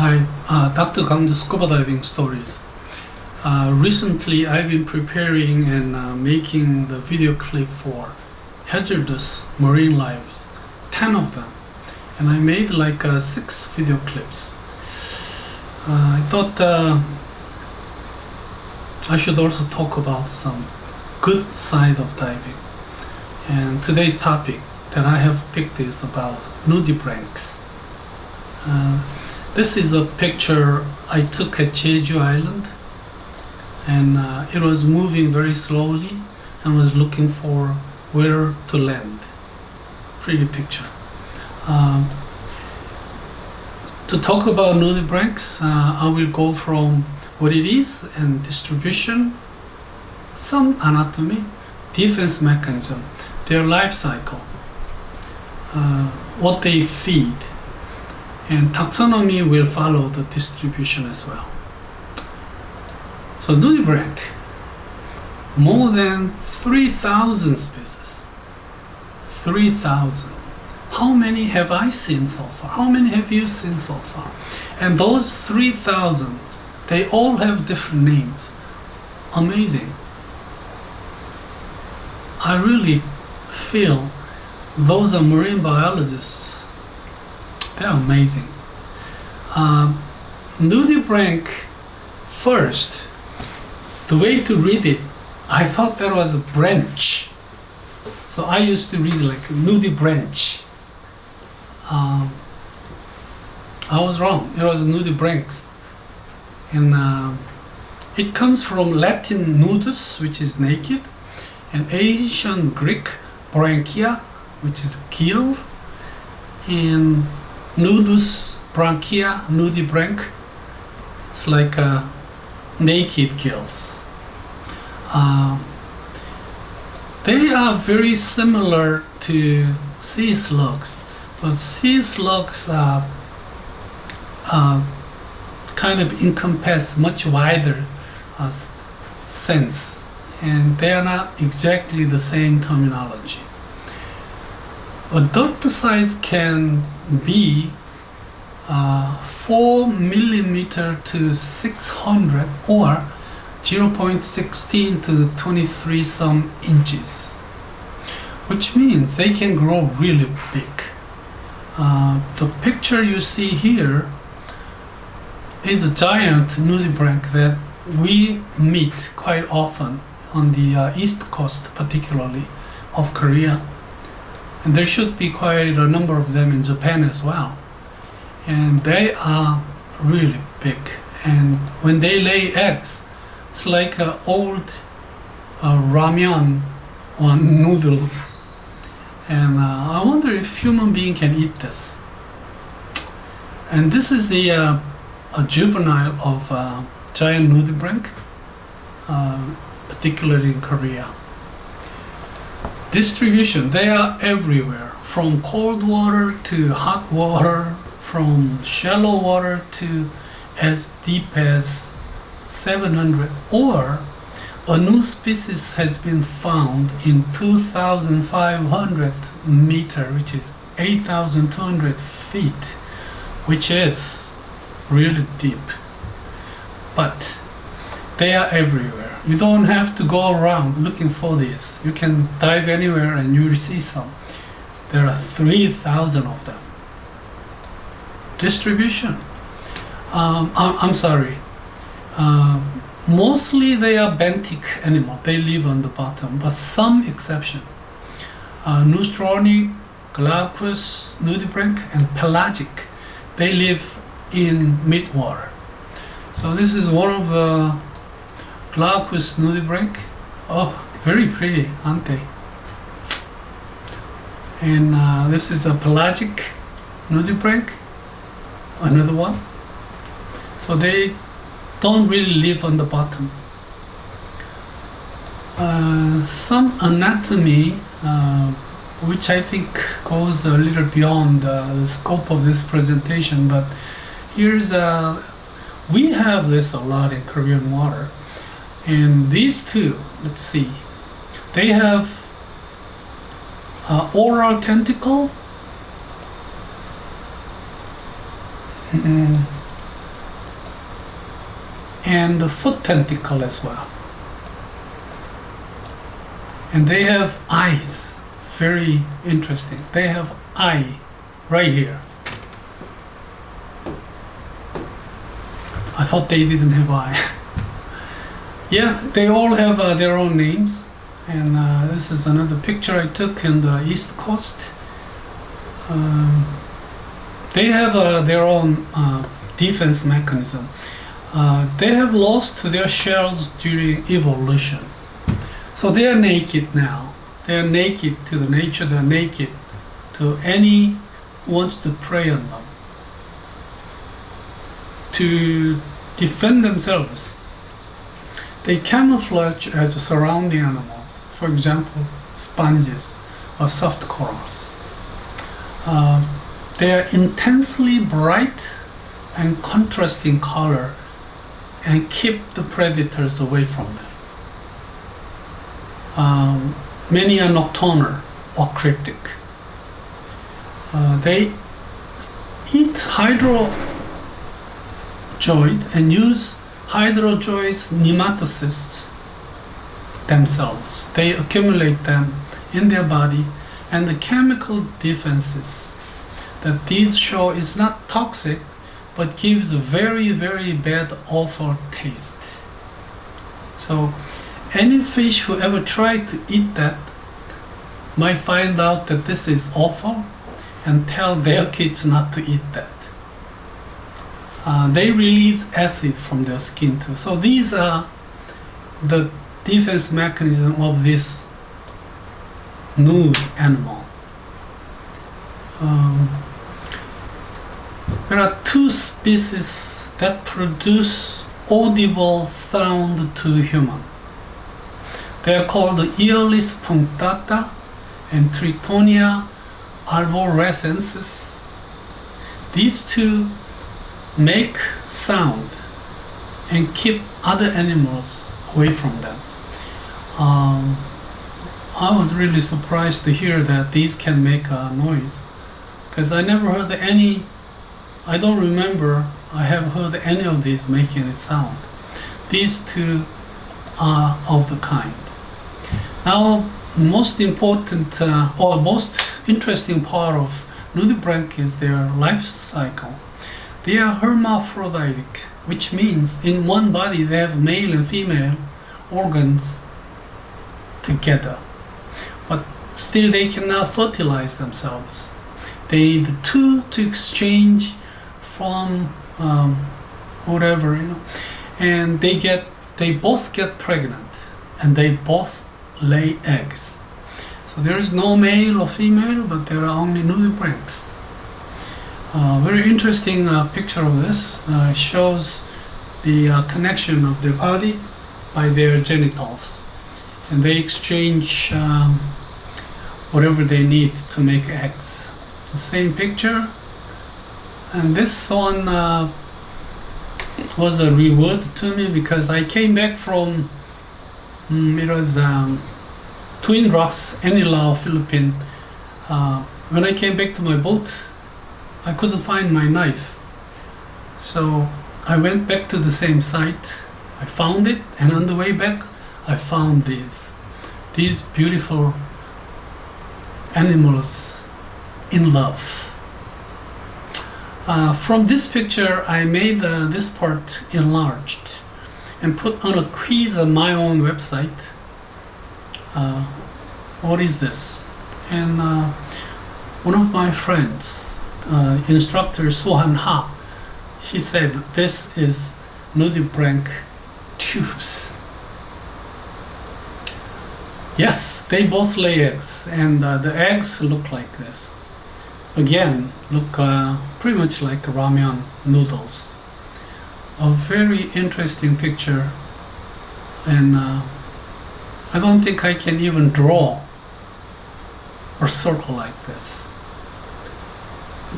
Hi, Dr. Kang's Scuba Diving Stories. Recently I've been preparing and making the video clip for hazardous marine lives, 10 of them. And I made like 6 video clips. I thought I should also talk about some good side of diving. And today's topic that I have picked is about nudibranchs. This is a picture I took at Jeju Island, and it was moving very slowly and was looking for where to land. Pretty picture. To talk about nudibranchs, I will go from what it is and distribution, some anatomy, defense mechanism, their life cycle, what they feed, and taxonomy will follow the distribution as well. So nudibranch, more than 3,000 species. 3,000. How many have I seen so far? How many have you seen so far? And those 3,000, they all have different names. Amazing. I really feel those are marine biologists. They're amazing. Nudibranch, first, the way to read it, I thought there was a branch. So I used to read it like Nudibranch. I was wrong. It was Nudibranchs. And it comes from Latin nudus, which is naked, and ancient Greek branchia, which is gill, and nudus, branchia, nudibranch. It's like naked gills. They are very similar to sea slugs, but sea slugs kind of encompass much wider sense, and they are not exactly the same terminology. Adult size can be 4 millimeter to 600 or 0.16 to 23 some inches, which means they can grow really big. The picture you see here is a giant nudibranch that we meet quite often on the east coast, particularly of Korea. And there should be quite a number of them in Japan as well. And they are really big. And when they lay eggs, it's like old ramen or noodles. And I wonder if human being can eat this. And this is a juvenile of giant nudibranch, particularly in Korea. Distribution, they are everywhere, from cold water to hot water, from shallow water to as deep as 700, or a new species has been found in 2,500 meter, which is 8,200 feet, which is really deep. But they are everywhere. You don't have to go around looking for this. You can dive anywhere and you will see some. There are 3,000 of them. Distribution. I'm sorry. Mostly they are benthic animal. They live on the bottom, but some exception. Noostronic, glaucous, nudibranch, and pelagic. They live in midwater. So this is one of the glaucous nudibranch. Oh, very pretty, aren't they? And this is a pelagic nudibranch, another one. So they don't really live on the bottom. Some anatomy, which I think goes a little beyond the scope of this presentation, but here's we have this a lot in Korean water. And these two, let's see, they have oral tentacle and the foot tentacle as well. And they have eyes. Very interesting. They have eye right here. I thought they didn't have eye. Yeah, they all have their own names. And this is another picture I took in the East Coast. They have their own defense mechanism. They have lost their shells during evolution. So they are naked now. They are naked to the nature, they are naked to any who wants to prey on them. To defend themselves, they camouflage as surrounding animals. For example, sponges or soft corals. They are intensely bright and contrasting color and keep the predators away from them. Many are nocturnal or cryptic. They eat hydrozoid and use hydrozoid's nematocysts themselves. They accumulate them in their body, and the chemical defenses that these show is not toxic but gives a very, very bad, awful taste. So any fish who ever tried to eat that might find out that this is awful and tell their kids not to eat that. They release acid from their skin too. So these are the defense mechanism of this nude animal. There are two species that produce audible sound to human. They are called Earlis punctata and Tritonia arborescensis. These two make sound and keep other animals away from them. I was really surprised to hear that these can make a noise, because I never heard any, I don't remember I have heard any of these making a sound. These two are of the kind. Now, most important or most interesting part of nudibranch is their life cycle. They are hermaphroditic, which means in one body they have male and female organs together, but still they cannot fertilize themselves. They need two to exchange from whatever, and they both get pregnant, and they both lay eggs. So there is no male or female, but there are only nudibranchs. Very interesting picture of this. Shows the connection of their body by their genitals, and they exchange whatever they need to make eggs. The same picture, and this one was a reward to me, because I came back from it was Twin Rocks, Anilao, Philippines. When I came back to my boat, I couldn't find my knife. So I went back to the same site. I found it, and on the way back, I found these beautiful animals in love. From this picture, I made this part enlarged and put on a quiz on my own website. What is this? And one of my friends, instructor Sohan Ha, he said this is nudibranch tubes. Yes, they both lay eggs, and the eggs look like this. Again, look pretty much like ramen noodles. A very interesting picture, and I don't think I can even draw or circle like this.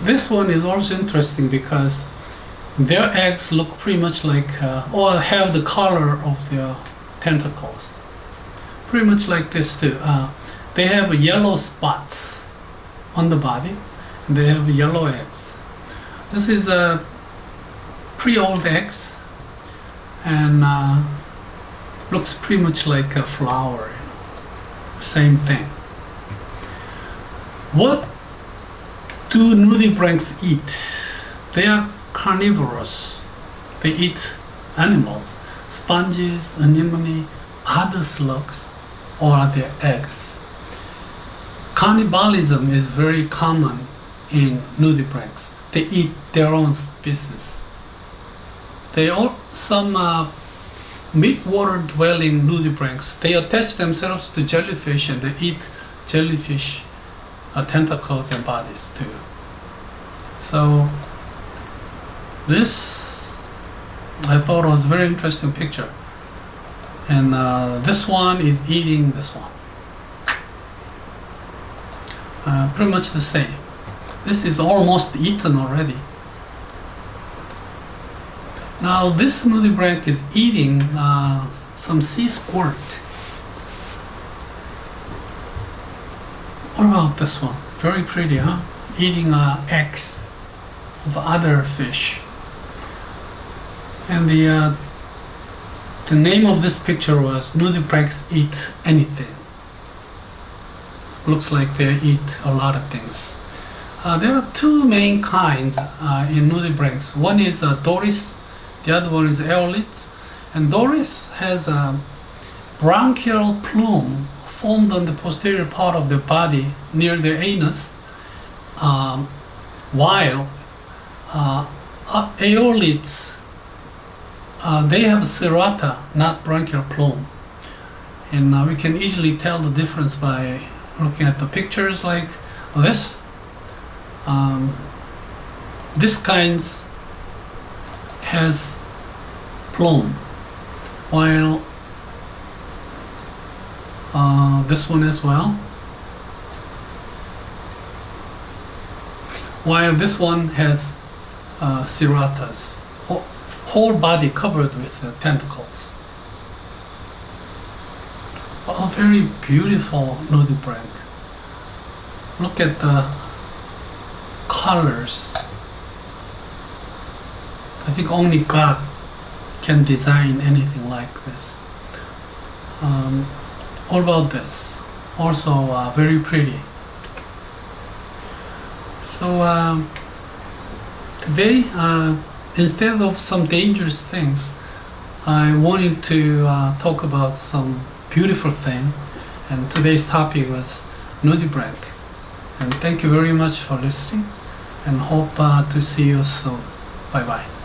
This one is also interesting because their eggs look pretty much like, or have the color of their tentacles. Pretty much like this too. They have yellow spots on the body, and they have yellow eggs. This is pre-old eggs, and looks pretty much like a flower, you know. Same thing. What do nudibranchs eat? They are carnivorous. They eat animals, sponges, anemone, other slugs, or their eggs. Cannibalism is very common in nudibranchs. They eat their own species. Some mid-water dwelling nudibranchs, they attach themselves to jellyfish and they eat jellyfish tentacles and bodies too. So this I thought was a very interesting picture. And this one is eating this one. Pretty much the same. This is almost eaten already. Now this nudibranch is eating some sea squirt. What about this one? Very pretty, huh? Eating eggs of other fish. And the name of this picture was Nudibranchs Eat Anything. Looks like they eat a lot of things. There are two main kinds in nudibranchs. One is Doris, the other one is Aeolitz. And Doris has a branchial plume formed on the posterior part of the body near the anus, while Aeolitz, they have serrata, not branchial plume. And we can easily tell the difference by looking at the pictures like this. This kind has plume, while this one as well. While this one has serratas, whole body covered with tentacles. A very beautiful nudibranch. Look at the colors. I think only God can design anything like this. What about this? Also very pretty. So today, instead of some dangerous things, I wanted to talk about some beautiful thing. And today's topic was nudibranch. And thank you very much for listening, and hope to see you soon. Bye bye.